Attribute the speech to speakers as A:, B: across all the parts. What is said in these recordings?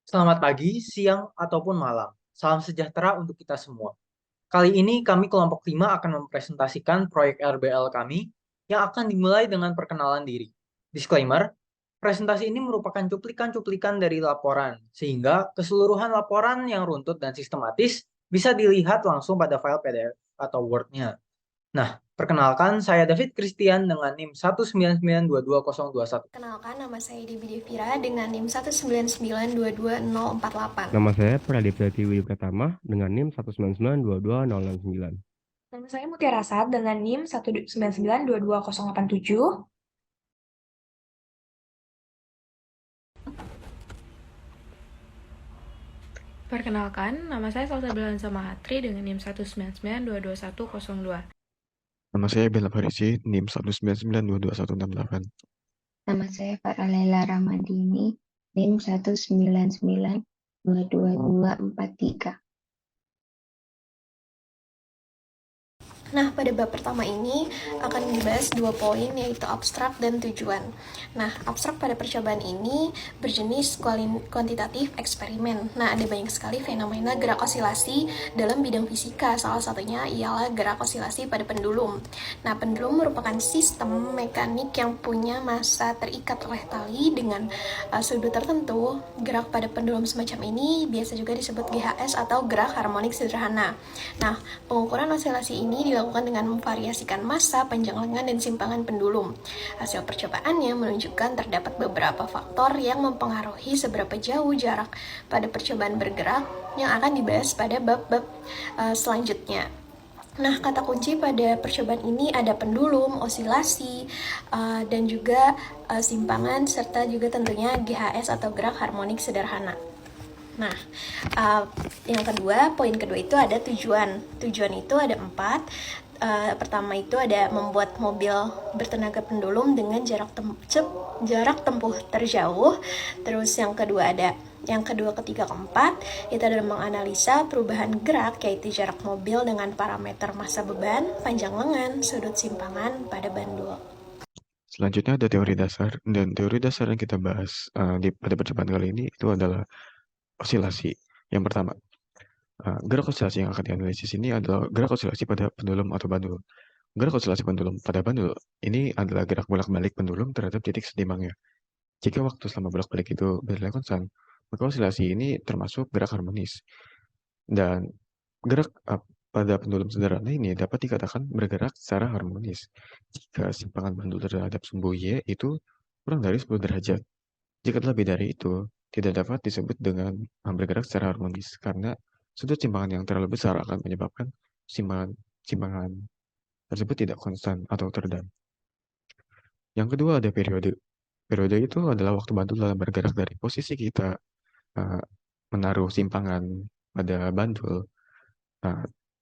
A: Selamat pagi, siang, ataupun malam. Salam sejahtera untuk kita semua. Kali ini kami kelompok 5 akan mempresentasikan proyek RBL kami yang akan dimulai dengan perkenalan diri. Disclaimer, presentasi ini merupakan cuplikan-cuplikan dari laporan, sehingga keseluruhan laporan yang runtut dan sistematis bisa dilihat langsung pada file PDF atau Word-nya. Nah, perkenalkan saya David Christian dengan NIM 199222021.
B: Kenalkan, nama saya Debbie Devira dengan NIM 199222048.
C: Nama saya Pradipta Tiwi Pratama dengan NIM 199222069.
D: Nama saya Mutiara Saad dengan NIM 199222087.
E: Perkenalkan, nama saya Salsabila Mahatri dengan NIM 199222102.
F: Nama saya Bella Farisi, NIM 199222168.
G: Nama saya Faralaila Ramadini, NIM 1992243.
B: Nah, pada bab pertama ini akan dibahas 2 poin, yaitu abstrak dan tujuan. Nah, abstrak pada percobaan ini berjenis kuantitatif eksperimen. Nah, ada banyak sekali fenomena gerak osilasi dalam bidang fisika. Salah satunya ialah gerak osilasi pada pendulum. Nah, pendulum merupakan sistem mekanik yang punya massa terikat oleh tali dengan sudut tertentu. Gerak pada pendulum semacam ini biasa juga disebut GHS atau gerak harmonik sederhana. Nah, pengukuran osilasi ini dilakukan dengan memvariasikan massa, panjang lengan, dan simpangan pendulum. Hasil percobaannya menunjukkan terdapat beberapa faktor yang mempengaruhi seberapa jauh jarak pada percobaan bergerak yang akan dibahas pada bab-bab selanjutnya. Nah, kata kunci pada percobaan ini ada pendulum, osilasi, dan juga simpangan, serta juga tentunya GHS atau gerak harmonik sederhana. Nah, poin kedua itu ada tujuan. Tujuan itu ada 4. Pertama itu ada membuat mobil bertenaga pendulum dengan jarak tempuh terjauh. Terus yang kedua, ketiga, keempat itu adalah menganalisa perubahan gerak, yaitu jarak mobil dengan parameter massa beban, panjang lengan, sudut simpangan pada bandul.
F: Selanjutnya ada teori dasar, dan teori dasar yang kita bahas pada percobaan kali ini itu adalah osilasi. Yang pertama, gerak osilasi yang akan dianalisis ini adalah gerak osilasi pada pendulum atau bandul. Gerak osilasi pendulum pada bandul ini adalah gerak bolak-balik pendulum terhadap titik setimbangnya. Jika waktu selama bolak-balik itu bernilai konstan, maka osilasi ini termasuk gerak harmonis. Dan gerak pada pendulum sederhana ini dapat dikatakan bergerak secara harmonis jika simpangan bandul terhadap sumbu Y itu kurang dari 10 derajat. Jika lebih dari itu, tidak dapat disebut dengan bergerak secara harmonis karena sudut simpangan yang terlalu besar akan menyebabkan simpangan tersebut tidak konstan atau teredam. Yang kedua ada periode. Periode itu adalah waktu bandul dalam bergerak dari posisi kita menaruh simpangan pada bandul,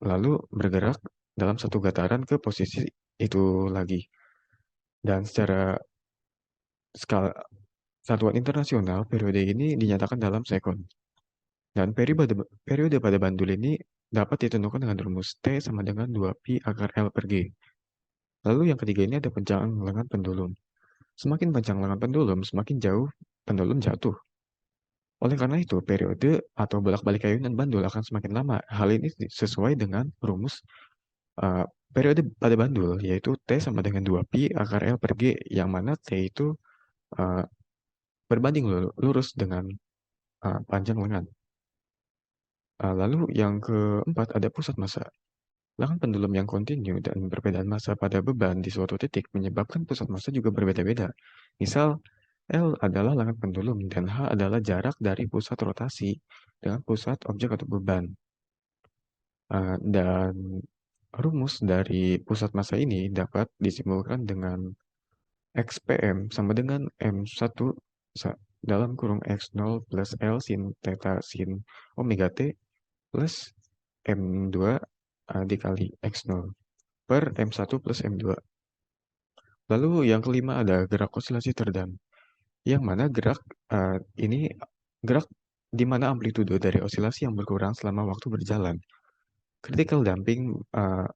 F: lalu bergerak dalam satu gataran ke posisi itu lagi. Dan secara skala satuan internasional, periode ini dinyatakan dalam sekon. Dan periode pada bandul ini dapat ditentukan dengan rumus T sama dengan 2pi akar L per G. Lalu yang ketiga ini ada panjang lengan pendulum. Semakin panjang lengan pendulum, semakin jauh pendulum jatuh. Oleh karena itu, periode atau bolak-balik ayunan bandul akan semakin lama. Hal ini sesuai dengan rumus periode pada bandul, yaitu T sama dengan 2pi akar L per G, yang mana T itu berbanding lurus dengan panjang lengan. Lalu yang keempat ada pusat massa. Lengan pendulum yang kontinu dan perbedaan massa pada beban di suatu titik menyebabkan pusat massa juga berbeda-beda. Misal, L adalah lengan pendulum dan H adalah jarak dari pusat rotasi dengan pusat objek atau beban. Dan rumus dari pusat massa ini dapat disimpulkan dengan XPM sama dengan M1 dalam kurung X0 plus L sin theta sin omega T plus M2 dikali X0 per M1 plus M2. Lalu yang kelima ada gerak osilasi teredam, yang mana gerak ini gerak di mana amplitudo dari osilasi yang berkurang selama waktu berjalan. Critical damping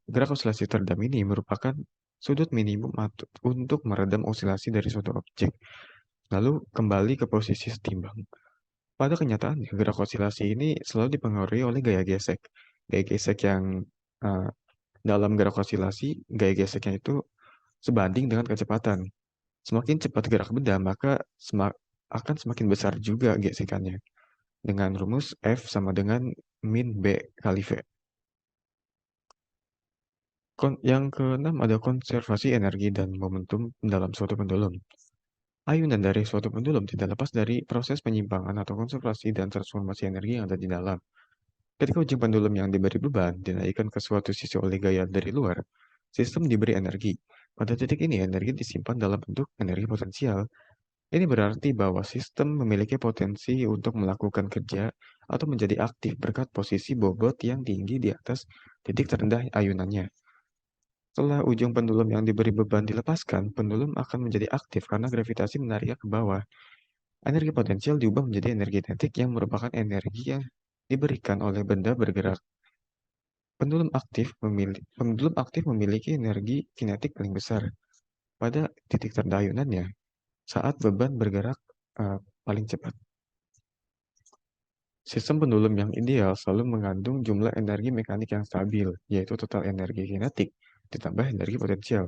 F: gerak osilasi teredam ini merupakan sudut minimum untuk meredam osilasi dari suatu objek, lalu kembali ke posisi setimbang. Pada kenyataannya, gerak osilasi ini selalu dipengaruhi oleh gaya gesek. Gaya gesek yang uh, dalam gerak osilasi, gaya geseknya itu sebanding dengan kecepatan. Semakin cepat gerak benda, maka akan semakin besar juga gesekannya. Dengan rumus F sama dengan min B kali V. Yang keenam ada konservasi energi dan momentum dalam suatu pendulum. Ayunan dari suatu pendulum tidak lepas dari proses penyimpangan atau konservasi dan transformasi energi yang ada di dalam. Ketika ujung pendulum yang diberi beban dinaikkan ke suatu sisi oleh gaya dari luar, sistem diberi energi. Pada titik ini, energi disimpan dalam bentuk energi potensial. Ini berarti bahwa sistem memiliki potensi untuk melakukan kerja atau menjadi aktif berkat posisi bobot yang tinggi di atas titik terendah ayunannya. Setelah ujung pendulum yang diberi beban dilepaskan, pendulum akan menjadi aktif karena gravitasi menariknya ke bawah. Energi potensial diubah menjadi energi kinetik yang merupakan energi yang diberikan oleh benda bergerak. Pendulum aktif memiliki energi kinetik paling besar pada titik terendah ayunannya saat beban bergerak paling cepat. Sistem pendulum yang ideal selalu mengandung jumlah energi mekanik yang stabil, yaitu total energi kinetik ditambah energi potensial.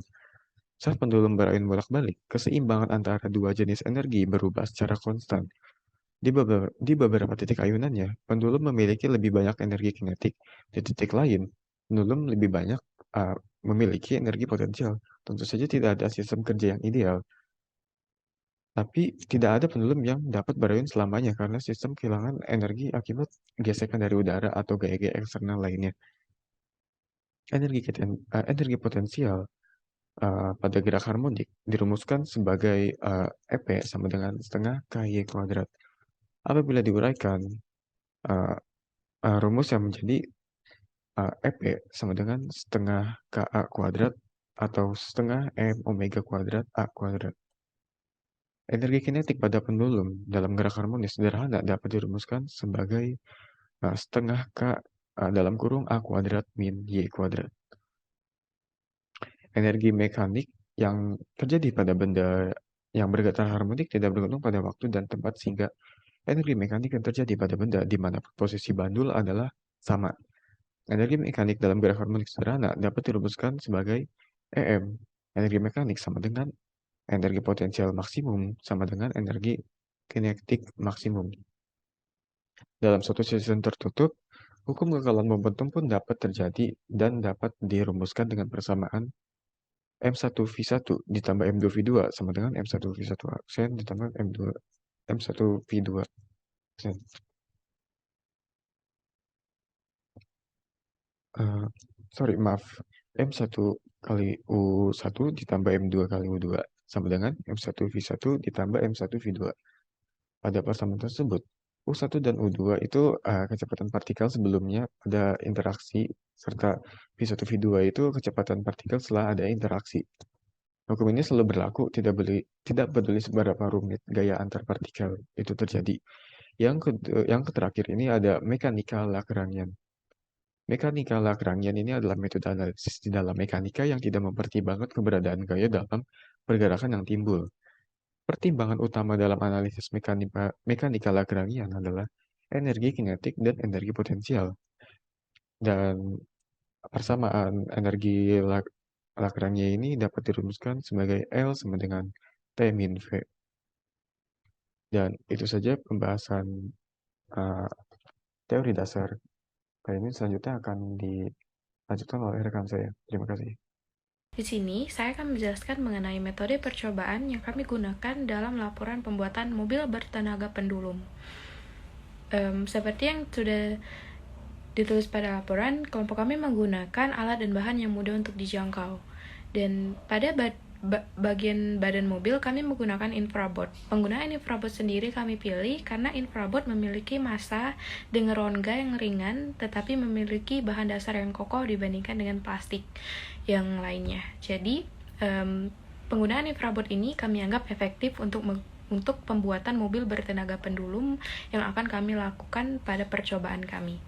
F: Saat pendulum berayun bolak-balik, keseimbangan antara dua jenis energi berubah secara konstan. Di beberapa titik ayunannya, pendulum memiliki lebih banyak energi kinetik. Di titik lain, pendulum lebih banyak memiliki energi potensial. Tentu saja tidak ada sistem kerja yang ideal. Tapi tidak ada pendulum yang dapat berayun selamanya karena sistem kehilangan energi akibat gesekan dari udara atau gaya-gaya eksternal lainnya. Energi potensial pada gerak harmonik dirumuskan sebagai EP sama dengan setengah KY kuadrat. Apabila diuraikan, rumus yang menjadi EP sama dengan setengah KA kuadrat atau setengah M omega kuadrat A kuadrat. Energi kinetik pada pendulum dalam gerak harmonis sederhana dapat dirumuskan sebagai setengah K dalam kurung A kuadrat min Y kuadrat. Energi mekanik yang terjadi pada benda yang bergetar harmonik tidak bergantung pada waktu dan tempat sehingga energi mekanik yang terjadi pada benda di mana posisi bandul adalah sama. Energi mekanik dalam gerak harmonik sederhana dapat dirumuskan sebagai EM. Energi mekanik sama dengan energi potensial maksimum sama dengan energi kinetik maksimum. Dalam suatu sistem tertutup, hukum kekalan momentum pun dapat terjadi dan dapat dirumuskan dengan persamaan M1V1 ditambah M2V2 sama dengan M1V1 aksen ditambah M1V2 aksen. Maaf. M1 kali U1 ditambah M2 kali U2 sama dengan M1V1 ditambah M1V2. Pada persamaan tersebut, U1 dan U2 itu kecepatan partikel sebelumnya pada interaksi, serta V1V2 itu kecepatan partikel setelah ada interaksi. Hukum ini selalu berlaku, tidak peduli seberapa rumit gaya antar partikel itu terjadi. Yang terakhir ini ada mekanika Lagrangian. Mekanika Lagrangian ini adalah metode analisis di dalam mekanika yang tidak mempertimbangkan keberadaan gaya dalam pergerakan yang timbul. Pertimbangan utama dalam analisis mekanika Lagrangian adalah energi kinetik dan energi potensial. Dan persamaan energi Lagrangian ini dapat dirumuskan sebagai L sama dengan T min V. Dan itu saja pembahasan teori dasar. Kali ini selanjutnya akan dilanjutkan oleh rekan saya. Terima kasih.
E: Di sini, saya akan menjelaskan mengenai metode percobaan yang kami gunakan dalam laporan pembuatan mobil bertenaga pendulum. Seperti yang sudah ditulis pada laporan, kelompok kami menggunakan alat dan bahan yang mudah untuk dijangkau. Dan pada bagian badan mobil, kami menggunakan infraboard. Penggunaan infraboard sendiri kami pilih karena infraboard memiliki massa dengan rongga yang ringan, tetapi memiliki bahan dasar yang kokoh dibandingkan dengan plastik yang lainnya. Jadi, penggunaan infraboard ini kami anggap efektif untuk pembuatan mobil bertenaga pendulum yang akan kami lakukan pada percobaan kami.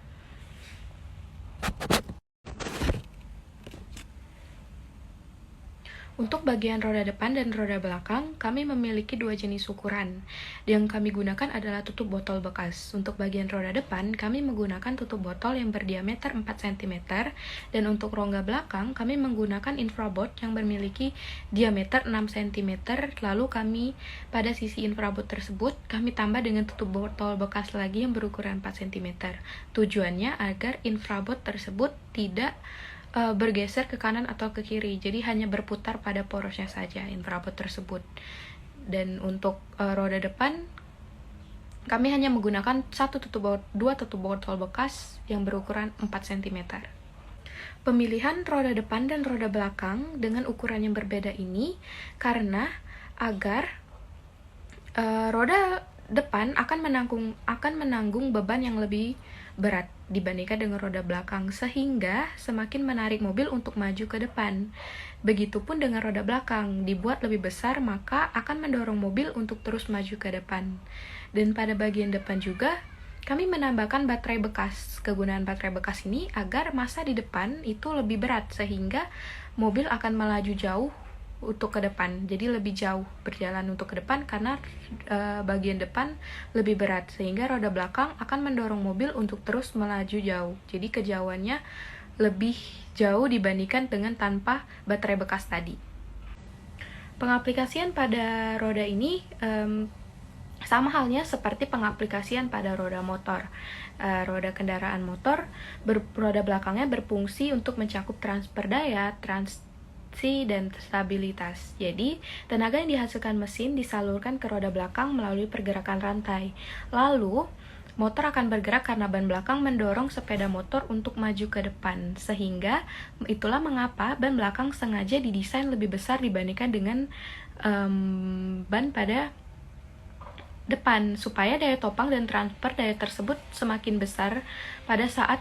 E: Untuk bagian roda depan dan roda belakang, kami memiliki dua jenis ukuran. Yang kami gunakan adalah tutup botol bekas. Untuk bagian roda depan, kami menggunakan tutup botol yang berdiameter 4 cm, dan untuk rongga belakang, kami menggunakan infraboard yang memiliki diameter 6 cm. Lalu kami, pada sisi infraboard tersebut, kami tambah dengan tutup botol bekas lagi yang berukuran 4 cm. Tujuannya agar infraboard tersebut tidak bergeser ke kanan atau ke kiri, jadi hanya berputar pada porosnya saja infraboard tersebut. Dan untuk roda depan, kami hanya menggunakan dua tutup botol bekas yang berukuran 4 cm. Pemilihan roda depan dan roda belakang dengan ukuran yang berbeda ini karena agar roda depan akan menanggung beban yang lebih berat dibandingkan dengan roda belakang, sehingga semakin menarik mobil untuk maju ke depan. Begitupun dengan roda belakang, dibuat lebih besar maka akan mendorong mobil untuk terus maju ke depan. Dan pada bagian depan juga, kami menambahkan baterai bekas. Kegunaan baterai bekas ini agar massa di depan itu lebih berat, sehingga mobil akan melaju jauh untuk ke depan, jadi lebih jauh berjalan untuk ke depan karena bagian depan lebih berat, sehingga roda belakang akan mendorong mobil untuk terus melaju jauh, jadi kejauhannya lebih jauh dibandingkan dengan tanpa baterai bekas tadi. Pengaplikasian pada roda ini sama halnya seperti pengaplikasian pada roda motor. Roda kendaraan motor, roda belakangnya berfungsi untuk mencakup transfer daya, dan stabilitas. Jadi, tenaga yang dihasilkan mesin disalurkan ke roda belakang melalui pergerakan rantai. Lalu, motor akan bergerak karena ban belakang mendorong sepeda motor untuk maju ke depan. Sehingga, itulah mengapa ban belakang sengaja didesain lebih besar dibandingkan dengan ban pada depan, supaya daya topang dan transfer daya tersebut semakin besar pada saat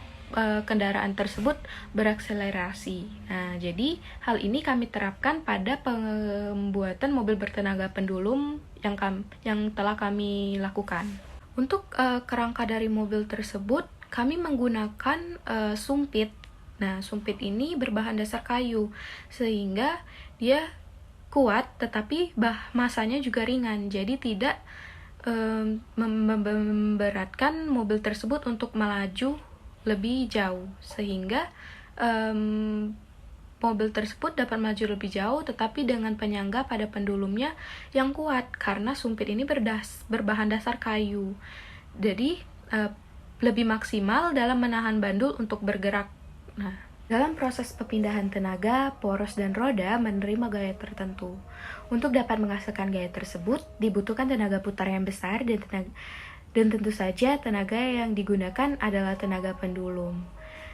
E: kendaraan tersebut berakselerasi. Nah, jadi hal ini kami terapkan pada pembuatan mobil bertenaga pendulum yang telah kami lakukan. Untuk kerangka dari mobil tersebut, kami menggunakan sumpit. Nah, sumpit ini berbahan dasar kayu, sehingga dia kuat, tetapi massanya juga ringan, jadi tidak memberatkan mobil tersebut untuk melaju lebih jauh, sehingga mobil tersebut dapat maju lebih jauh tetapi dengan penyangga pada pendulumnya yang kuat karena sumpit ini berbahan dasar kayu, jadi lebih maksimal dalam menahan bandul untuk bergerak. Nah, dalam proses perpindahan tenaga, poros dan roda menerima gaya tertentu. Untuk dapat menghasilkan gaya tersebut dibutuhkan tenaga putar yang besar dan tentu saja tenaga yang digunakan adalah tenaga pendulum.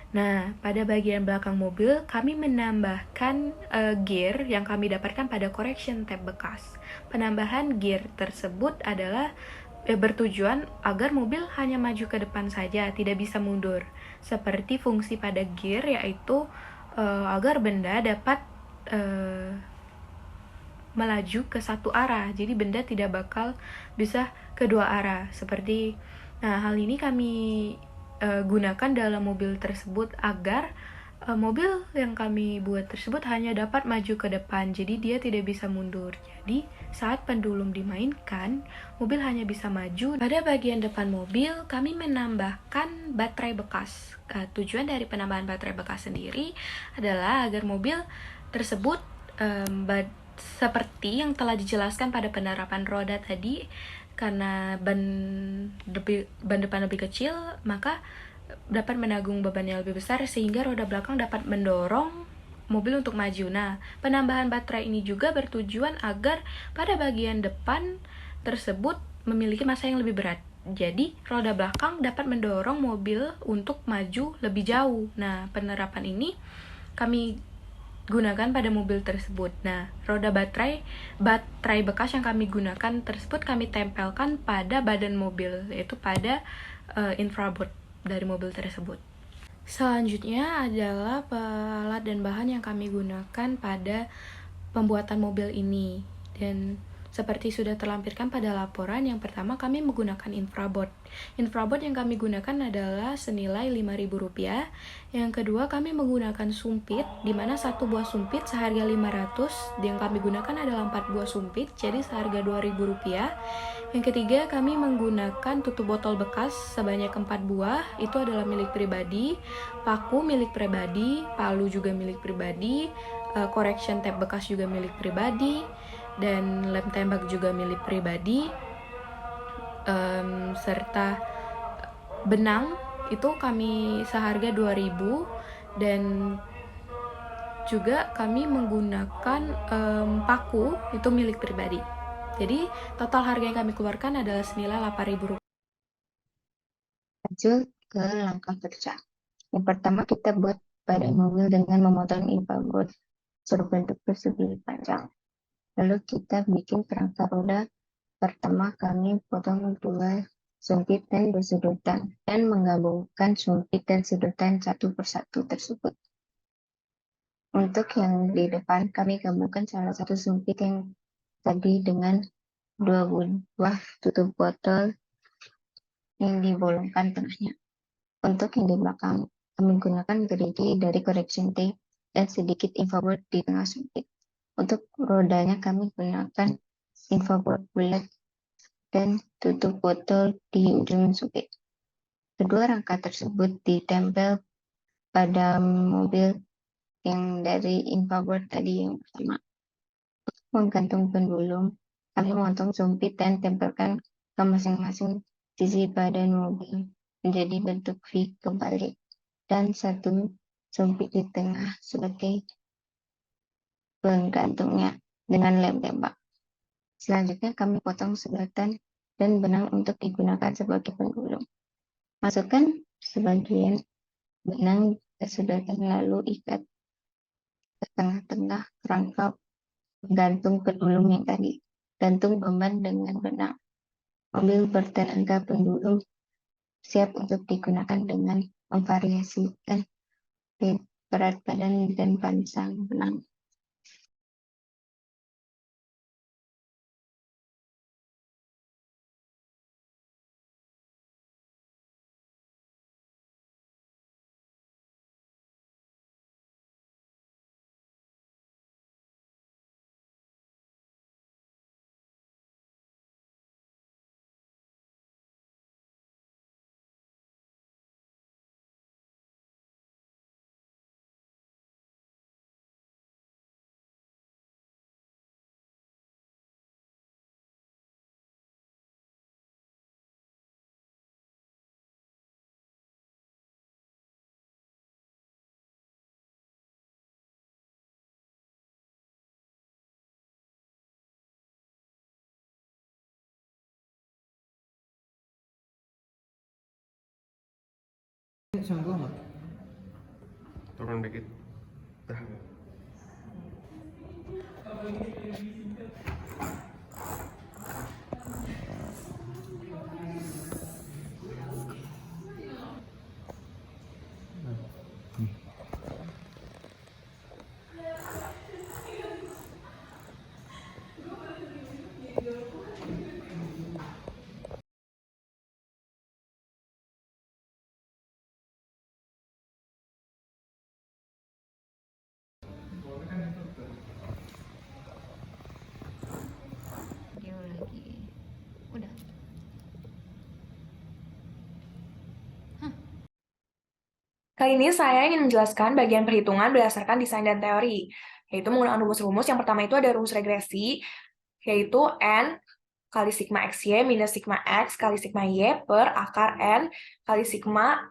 E: Nah, pada bagian belakang mobil, kami menambahkan gear yang kami dapatkan pada correction tab bekas. Penambahan gear tersebut adalah bertujuan agar mobil hanya maju ke depan saja, tidak bisa mundur. Seperti fungsi pada gear, yaitu agar benda dapat melaju ke satu arah, jadi benda tidak bakal bisa kedua arah. Hal ini kami gunakan dalam mobil tersebut agar mobil yang kami buat tersebut hanya dapat maju ke depan, jadi dia tidak bisa mundur. Jadi saat pendulum dimainkan, mobil hanya bisa maju. Pada bagian depan mobil, kami menambahkan baterai bekas. Tujuan dari penambahan baterai bekas sendiri adalah agar mobil tersebut seperti yang telah dijelaskan pada penerapan roda tadi, karena ban depan lebih kecil, maka dapat menanggung beban yang lebih besar sehingga roda belakang dapat mendorong mobil untuk maju. Nah, penambahan baterai ini juga bertujuan agar pada bagian depan tersebut memiliki massa yang lebih berat. Jadi, roda belakang dapat mendorong mobil untuk maju lebih jauh. Nah, penerapan ini kami gunakan pada mobil tersebut. Nah, roda baterai bekas yang kami gunakan tersebut kami tempelkan pada badan mobil, yaitu pada infraboard dari mobil tersebut. Selanjutnya adalah alat dan bahan yang kami gunakan pada pembuatan mobil ini. Dan Seperti sudah terlampirkan pada laporan, yang pertama kami menggunakan infraboard. Infraboard yang kami gunakan adalah senilai Rp5.000. Yang kedua, kami menggunakan sumpit, di mana satu buah sumpit seharga 500, yang kami gunakan adalah 4 buah sumpit, jadi seharga Rp2.000. Yang ketiga, kami menggunakan tutup botol bekas sebanyak 4 buah, itu adalah milik pribadi, paku milik pribadi, palu juga milik pribadi, correction tape bekas juga milik pribadi, dan lem tembak juga milik pribadi, serta benang itu kami seharga 2.000, dan juga kami menggunakan paku itu milik pribadi. Jadi total harga yang kami keluarkan adalah senilai Rp8.000.
G: Lanjut ke langkah kerja. Yang pertama kita buat badan mobil dengan memotong infraboard berbentuk persegi panjang. Lalu kita bikin kerangka roda. Pertama kami potong 2 sumpit dan sudutan dan menggabungkan sumpit dan sudutan satu persatu tersebut. Untuk yang di depan kami gabungkan salah satu sumpit yang tadi dengan 2 buah tutup botol yang dibolongkan tengahnya. Untuk yang di belakang kami gunakan gerigi dari correction tape dan sedikit infraboard di tengah sumpit. Untuk rodanya kami gunakan infraboard bulat dan tutup botol di ujung sumpit. Kedua rangka tersebut ditempel pada mobil yang dari infraboard tadi yang pertama. Untuk menggantung pendulum, kami memotong sumpit dan tempelkan ke masing-masing sisi badan mobil menjadi bentuk V kebalik dan satu sumpit di tengah sebagai penggantungnya dengan lem tembak. Selanjutnya kami potong selatan dan benang untuk digunakan sebagai pendulum. Masukkan sebagian benang ke selatan lalu ikat ke tengah-tengah rangka gantung pendulum yang tadi. Gantung beban dengan benang. Mobil bertenaga pendulum siap untuk digunakan dengan memvariasikan berat badan dan panjang benang.
C: Turun dikit. Dah.
D: Kali ini saya ingin menjelaskan bagian perhitungan berdasarkan desain dan teori, yaitu menggunakan rumus-rumus. Yang pertama itu ada rumus regresi, yaitu N kali sigma XY minus sigma X kali sigma Y per akar N kali sigma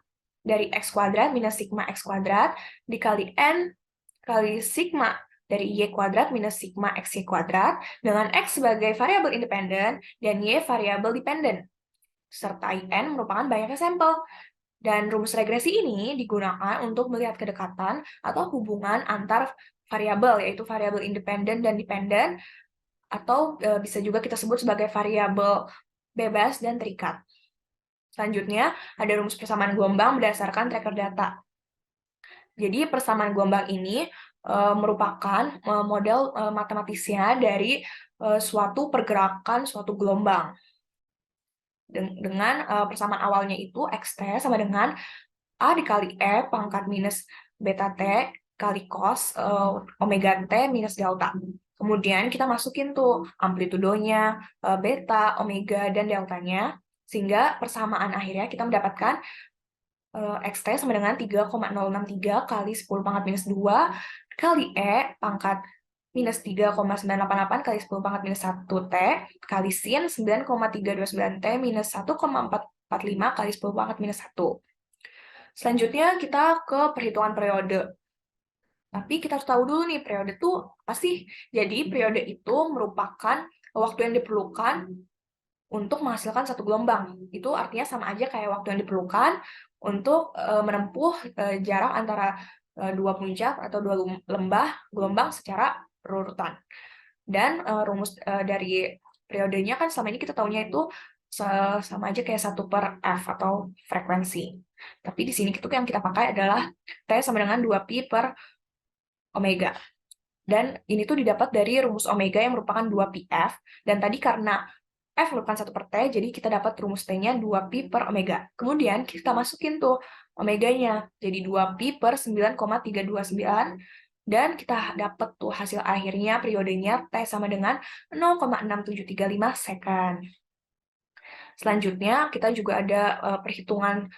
D: dari X kuadrat minus sigma X kuadrat dikali N kali sigma dari Y kuadrat minus sigma XY kuadrat dengan X sebagai variabel independen dan Y variabel dependen, serta N merupakan banyaknya sampel. Dan rumus regresi ini digunakan untuk melihat kedekatan atau hubungan antar variabel, yaitu variabel independen dan dependen, atau bisa juga kita sebut sebagai variabel bebas dan terikat. Selanjutnya, ada rumus persamaan gelombang berdasarkan tracker data. Jadi, persamaan gelombang ini merupakan model matematisnya dari suatu pergerakan suatu gelombang. Dengan persamaan awalnya itu Xt sama dengan A dikali E pangkat minus beta T kali cos omega T minus delta. Kemudian kita masukin tuh amplitudonya, beta, omega, dan deltanya, sehingga persamaan akhirnya kita mendapatkan Xt sama dengan 3,063 kali 10 pangkat minus 2 kali E pangkat minus 3,988 kali 10 pangkat minus 1 T kali sin 9,329 T minus 1,445 kali 10 pangkat minus 1. Selanjutnya kita ke perhitungan periode. Tapi kita harus tahu dulu nih, periode itu apa sih? Jadi periode itu merupakan waktu yang diperlukan untuk menghasilkan satu gelombang. Itu artinya sama aja kayak waktu yang diperlukan untuk menempuh jarak antara dua puncak atau dua lembah gelombang secara berurutan. Dan rumus dari periodenya kan selama ini kita tahunya itu sama aja kayak 1/f atau frekuensi. Tapi di sini itu yang kita pakai adalah T sama dengan 2pi per omega. Dan ini tuh didapat dari rumus omega yang merupakan 2πf. Dan tadi karena F merupakan 1/T, jadi kita dapat rumus T-nya 2pi per omega. Kemudian kita masukin tuh omeganya, jadi 2pi per 9,329, dan kita dapat tuh hasil akhirnya periodenya T sama dengan 0,6735 second. Selanjutnya, kita juga ada perhitungan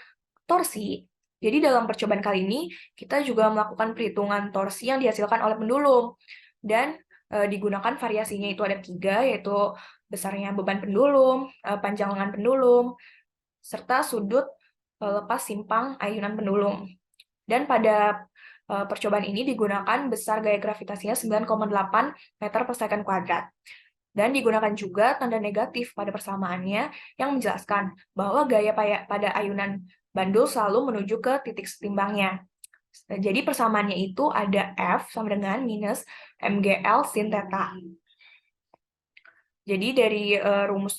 D: torsi. Jadi dalam percobaan kali ini, kita juga melakukan perhitungan torsi yang dihasilkan oleh pendulum. Dan digunakan variasinya itu ada 3, yaitu besarnya beban pendulum, panjang lengan pendulum, serta sudut lepas simpang ayunan pendulum. Dan pada percobaan ini digunakan besar gaya gravitasinya 9,8 meter per second kuadrat. Dan digunakan juga tanda negatif pada persamaannya yang menjelaskan bahwa gaya pada ayunan bandul selalu menuju ke titik setimbangnya. Jadi persamaannya itu ada F sama dengan minus MGL sin theta. Jadi dari rumus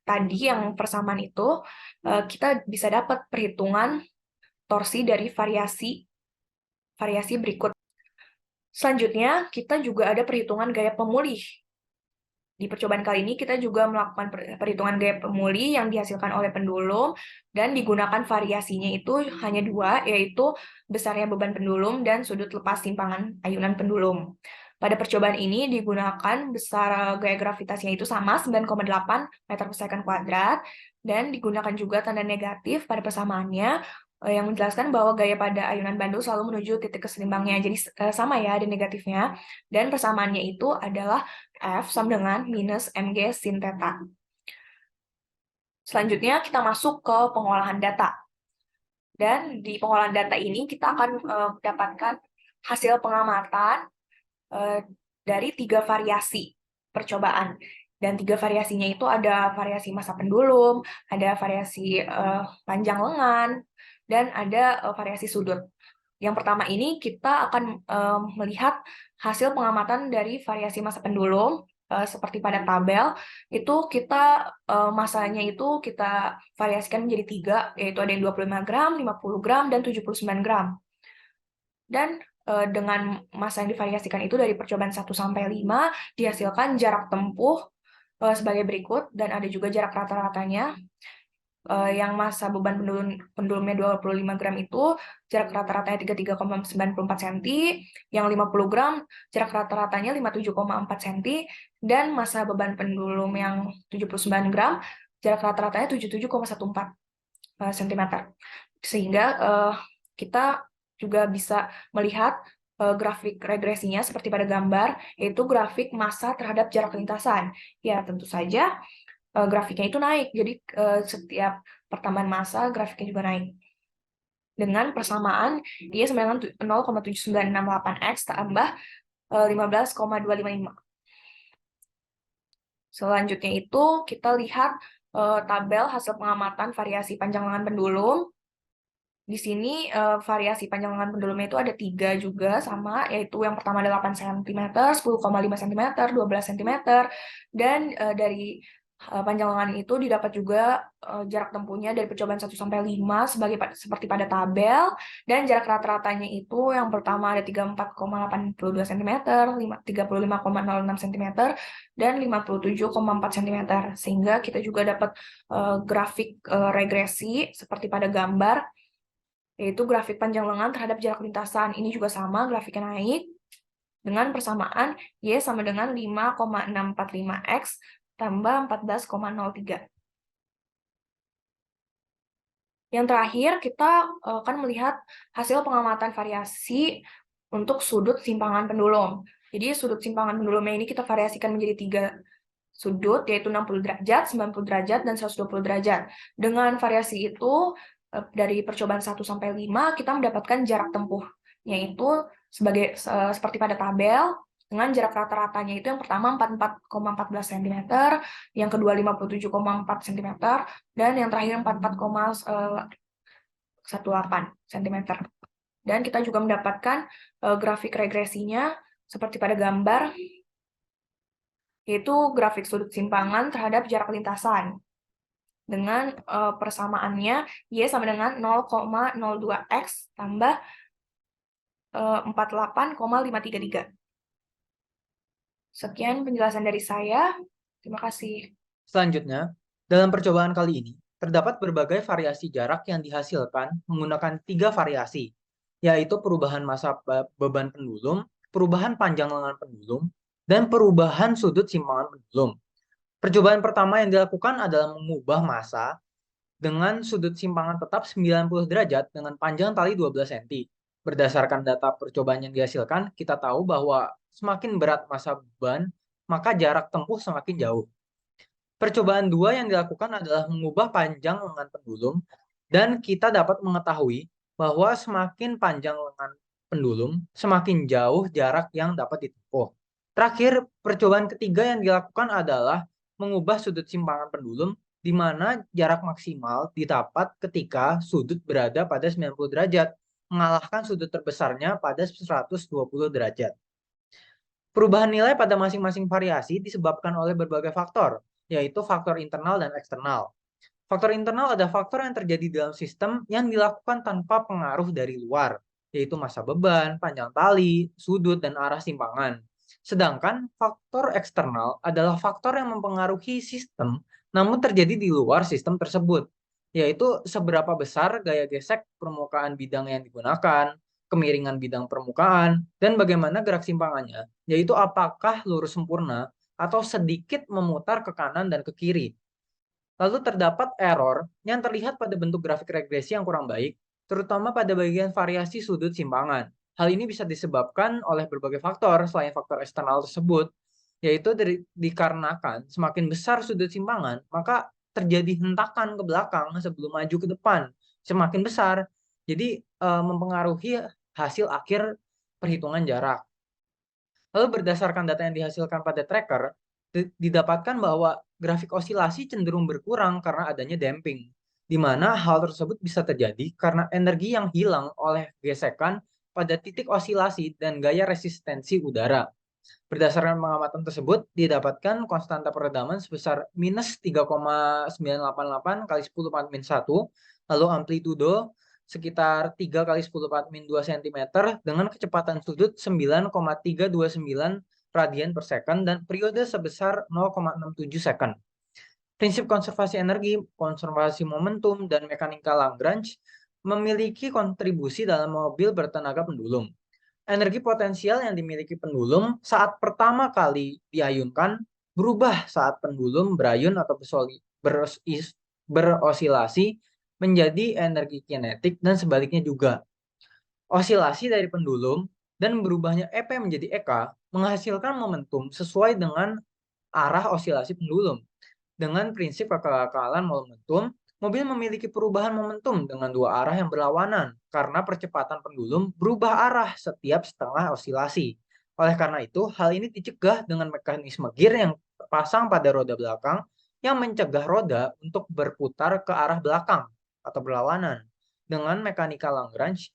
D: tadi yang persamaan itu, kita bisa dapat perhitungan torsi dari variasi berikut. Selanjutnya, kita juga ada perhitungan gaya pemulih. Di percobaan kali ini kita juga melakukan perhitungan gaya pemulih yang dihasilkan oleh pendulum dan digunakan variasinya itu hanya 2, yaitu besarnya beban pendulum dan sudut lepas simpangan ayunan pendulum. Pada percobaan ini digunakan besar gaya gravitasinya itu sama 9,8 meter per second kuadrat dan digunakan juga tanda negatif pada persamaannya yang menjelaskan bahwa gaya pada ayunan bandul selalu menuju titik kesetimbangnya. Jadi sama ya ada negatifnya. Dan persamaannya itu adalah F sama dengan minus mg sin theta. Selanjutnya kita masuk ke pengolahan data. Dan di pengolahan data ini kita akan mendapatkan hasil pengamatan dari 3 variasi percobaan. Dan 3 variasinya itu ada variasi massa pendulum, ada variasi panjang lengan, dan ada variasi sudut. Yang pertama ini kita akan melihat hasil pengamatan dari variasi massa pendulum, seperti pada tabel, itu kita massanya itu kita variasikan menjadi 3, yaitu ada yang 25 gram, 50 gram, dan 79 gram. Dan dengan massa yang divariasikan itu dari percobaan 1 sampai 5 dihasilkan jarak tempuh sebagai berikut, dan ada juga jarak rata-ratanya. Yang massa beban pendulumnya 25 gram itu jarak rata-ratanya 33,94 cm, yang 50 gram jarak rata-ratanya 57,4 cm, dan massa beban pendulum yang 79 gram jarak rata-ratanya 77,14 cm. Sehingga kita juga bisa melihat grafik regresinya seperti pada gambar, yaitu grafik massa terhadap jarak lintasan. Ya, tentu saja grafiknya itu naik, jadi setiap pertambahan massa grafiknya juga naik. Dengan persamaan dia sama dengan 0,7968x tambah 15,255. Selanjutnya itu kita lihat tabel hasil pengamatan variasi panjang lengan pendulum. Di sini variasi panjang lengan pendulumnya itu ada 3 juga sama, yaitu yang pertama ada 8 cm, 10,5 cm, 12 cm, dan dari Panjang lengan itu didapat juga jarak tempuhnya dari percobaan 1 sampai 5 seperti pada tabel, dan jarak rata-ratanya itu yang pertama ada 34,82 cm, 35,06 cm, dan 57,4 cm. Sehingga kita juga dapat grafik regresi seperti pada gambar, yaitu grafik panjang lengan terhadap jarak lintasan. Ini juga sama, grafiknya naik dengan persamaan Y sama dengan 5,645X tambah 14,03. Yang terakhir, kita akan melihat hasil pengamatan variasi untuk sudut simpangan pendulum. Jadi sudut simpangan pendulumnya ini kita variasikan menjadi 3 sudut, yaitu 60 derajat, 90 derajat, dan 120 derajat. Dengan variasi itu, dari percobaan 1 sampai 5, kita mendapatkan jarak tempuh, yaitu seperti pada tabel, dengan jarak rata-ratanya itu yang pertama 44,14 cm, yang kedua 57,4 cm, dan yang terakhir 44,18 cm. Dan kita juga mendapatkan grafik regresinya seperti pada gambar, yaitu grafik sudut simpangan terhadap jarak lintasan. Dengan persamaannya Y sama dengan 0,02X tambah 48,533. Sekian penjelasan dari saya. Terima kasih.
A: Selanjutnya, dalam percobaan kali ini, terdapat berbagai variasi jarak yang dihasilkan menggunakan 3 variasi, yaitu perubahan massa beban pendulum, perubahan panjang lengan pendulum, dan perubahan sudut simpangan pendulum. Percobaan pertama yang dilakukan adalah mengubah massa dengan sudut simpangan tetap 90 derajat dengan panjang tali 12 cm. Berdasarkan data percobaan yang dihasilkan, kita tahu bahwa semakin berat massa beban, maka jarak tempuh semakin jauh. Percobaan 2 yang dilakukan adalah mengubah panjang lengan pendulum, dan kita dapat mengetahui bahwa semakin panjang lengan pendulum, semakin jauh jarak yang dapat ditempuh. Terakhir, percobaan ketiga yang dilakukan adalah mengubah sudut simpangan pendulum, di mana jarak maksimal didapat ketika sudut berada pada 90 derajat, mengalahkan sudut terbesarnya pada 120 derajat. Perubahan nilai pada masing-masing variasi disebabkan oleh berbagai faktor, yaitu faktor internal dan eksternal. Faktor internal adalah faktor yang terjadi dalam sistem yang dilakukan tanpa pengaruh dari luar, yaitu massa beban, panjang tali, sudut, dan arah simpangan. Sedangkan faktor eksternal adalah faktor yang mempengaruhi sistem, namun terjadi di luar sistem tersebut, yaitu seberapa besar gaya gesek permukaan bidang yang digunakan, kemiringan bidang permukaan, dan bagaimana gerak simpangannya, yaitu apakah lurus sempurna atau sedikit memutar ke kanan dan ke kiri. Lalu terdapat error yang terlihat pada bentuk grafik regresi yang kurang baik, terutama pada bagian variasi sudut simpangan. Hal ini bisa disebabkan oleh berbagai faktor selain faktor eksternal tersebut, yaitu dikarenakan semakin besar sudut simpangan, maka terjadi hentakan ke belakang sebelum maju ke depan semakin besar. Jadi mempengaruhi hasil akhir perhitungan jarak. Lalu berdasarkan data yang dihasilkan pada tracker, didapatkan bahwa grafik osilasi cenderung berkurang karena adanya damping, di mana hal tersebut bisa terjadi karena energi yang hilang oleh gesekan pada titik osilasi dan gaya resistensi udara. Berdasarkan pengamatan tersebut, didapatkan konstanta peredaman sebesar minus 3,988 kali 10 4 min 1, lalu amplitudo sekitar 3 kali 10 4 min 2 cm dengan kecepatan sudut 9,329 radian per second dan periode sebesar 0,67 second. Prinsip konservasi energi, konservasi momentum, dan mekanika Lagrange memiliki kontribusi dalam mobil bertenaga pendulum. Energi potensial yang dimiliki pendulum saat pertama kali diayunkan berubah saat pendulum berayun atau berosilasi menjadi energi kinetik dan sebaliknya juga. Osilasi dari pendulum dan berubahnya EP menjadi EK menghasilkan momentum sesuai dengan arah osilasi pendulum. Dengan prinsip kekekalan momentum, mobil memiliki perubahan momentum dengan 2 arah yang berlawanan karena percepatan pendulum berubah arah setiap setengah osilasi. Oleh karena itu, hal ini dicegah dengan mekanisme gear yang terpasang pada roda belakang yang mencegah roda untuk berputar ke arah belakang atau berlawanan. Dengan mekanika Lagrange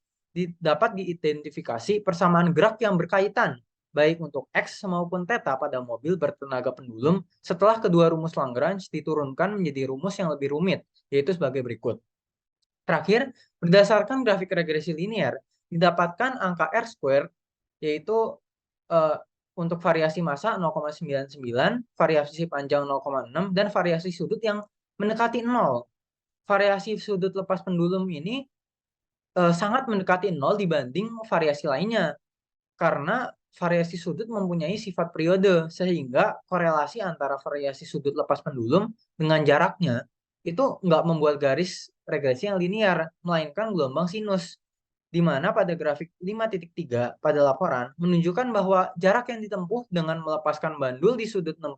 A: dapat diidentifikasi persamaan gerak yang berkaitan baik untuk X maupun theta pada mobil bertenaga pendulum setelah kedua rumus Lagrange diturunkan menjadi rumus yang lebih rumit, yaitu sebagai berikut. Terakhir, berdasarkan grafik regresi linear, didapatkan angka R square, yaitu untuk variasi massa 0,99, variasi panjang 0,6, dan variasi sudut yang mendekati 0. Variasi sudut lepas pendulum ini sangat mendekati 0 dibanding variasi lainnya, karena variasi sudut mempunyai sifat periode, sehingga korelasi antara variasi sudut lepas pendulum dengan jaraknya itu nggak membuat garis regresi yang linear, melainkan gelombang sinus. Di mana pada grafik 5.3 pada laporan menunjukkan bahwa jarak yang ditempuh dengan melepaskan bandul di sudut 60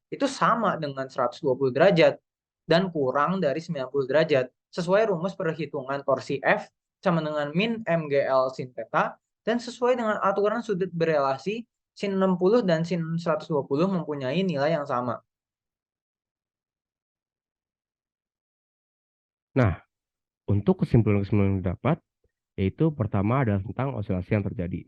A: itu sama dengan 120 derajat dan kurang dari 90 derajat, sesuai rumus perhitungan torsi F sama dengan min MGL sin theta, dan sesuai dengan aturan sudut berelasi sin 60 dan sin 120 mempunyai nilai yang sama.
C: Nah, untuk kesimpulan-kesimpulan yang didapat, yaitu pertama adalah tentang osilasi yang terjadi.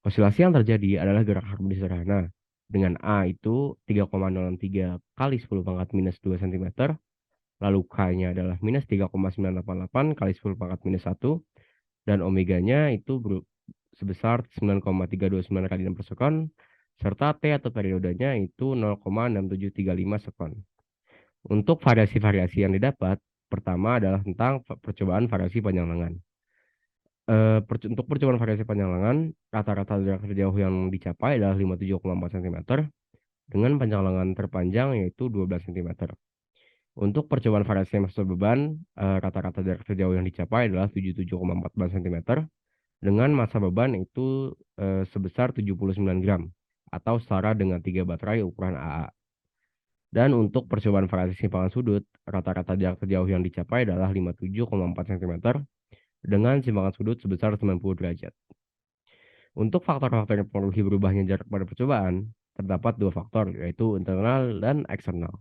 C: Osilasi yang terjadi adalah gerak harmonis sederhana, dengan A itu 3,03 kali 10 pangkat minus 2 cm, lalu K-nya adalah minus 3,988 kali 10 pangkat minus 1, dan omeganya itu sebesar 9,329 kali 6 per sekon, serta T atau periodenya itu 0,6735 sekon. Untuk variasi-variasi yang didapat, pertama adalah tentang percobaan variasi panjang lengan. Untuk percobaan variasi panjang lengan, rata-rata jarak terjauh yang dicapai adalah 57,4 cm, dengan panjang lengan terpanjang yaitu 12 cm. Untuk percobaan variasi massa beban, rata-rata jarak terjauh yang dicapai adalah 77,14 cm, dengan massa beban itu sebesar 79 gram, atau setara dengan 3 baterai ukuran AA. Dan untuk percobaan variasi simpangan sudut, rata-rata jarak terjauh yang dicapai adalah 57,4 cm, dengan simpangan sudut sebesar 90 derajat. Untuk faktor-faktor yang mempengaruhi berubahnya jarak pada percobaan, terdapat dua faktor, yaitu internal dan eksternal.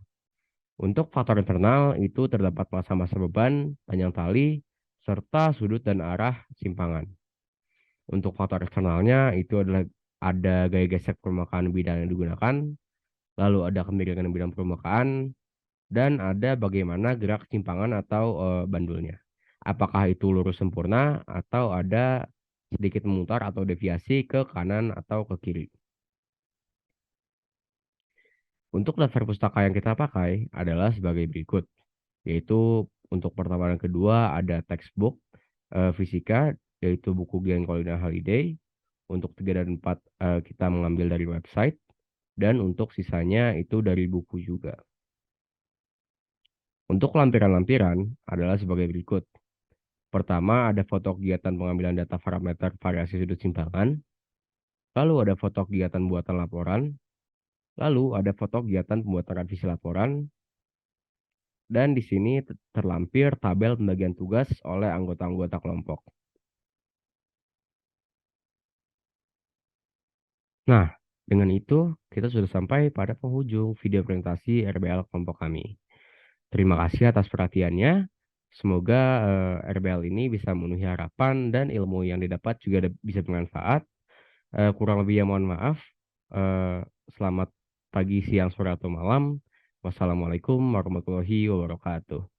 C: Untuk faktor internal itu terdapat massa-massa beban, panjang tali, serta sudut dan arah simpangan. Untuk faktor eksternalnya itu adalah ada gaya gesek permukaan bidang yang digunakan, lalu ada kemiringan bidang permukaan, dan ada bagaimana gerak simpangan atau bandulnya. Apakah itu lurus sempurna atau ada sedikit memutar atau deviasi ke kanan atau ke kiri. Untuk daftar pustaka yang kita pakai adalah sebagai berikut, yaitu untuk pertama dan kedua ada textbook fisika, yaitu buku Glenn Collins Holiday. Untuk 3 dan 4 kita mengambil dari website, dan untuk sisanya itu dari buku juga. Untuk lampiran-lampiran adalah sebagai berikut. Pertama ada foto kegiatan pengambilan data parameter variasi sudut simpangan, lalu ada foto kegiatan buatan laporan, lalu ada foto kegiatan pembuatan revisi laporan, dan di sini terlampir tabel pembagian tugas oleh anggota-anggota kelompok. Nah, dengan itu kita sudah sampai pada penghujung video presentasi RBL kelompok kami. Terima kasih atas perhatiannya. Semoga RBL ini bisa memenuhi harapan dan ilmu yang didapat juga bisa bermanfaat. Kurang lebihnya mohon maaf. Selamat pagi, siang, sore, atau malam. Wassalamualaikum warahmatullahi wabarakatuh.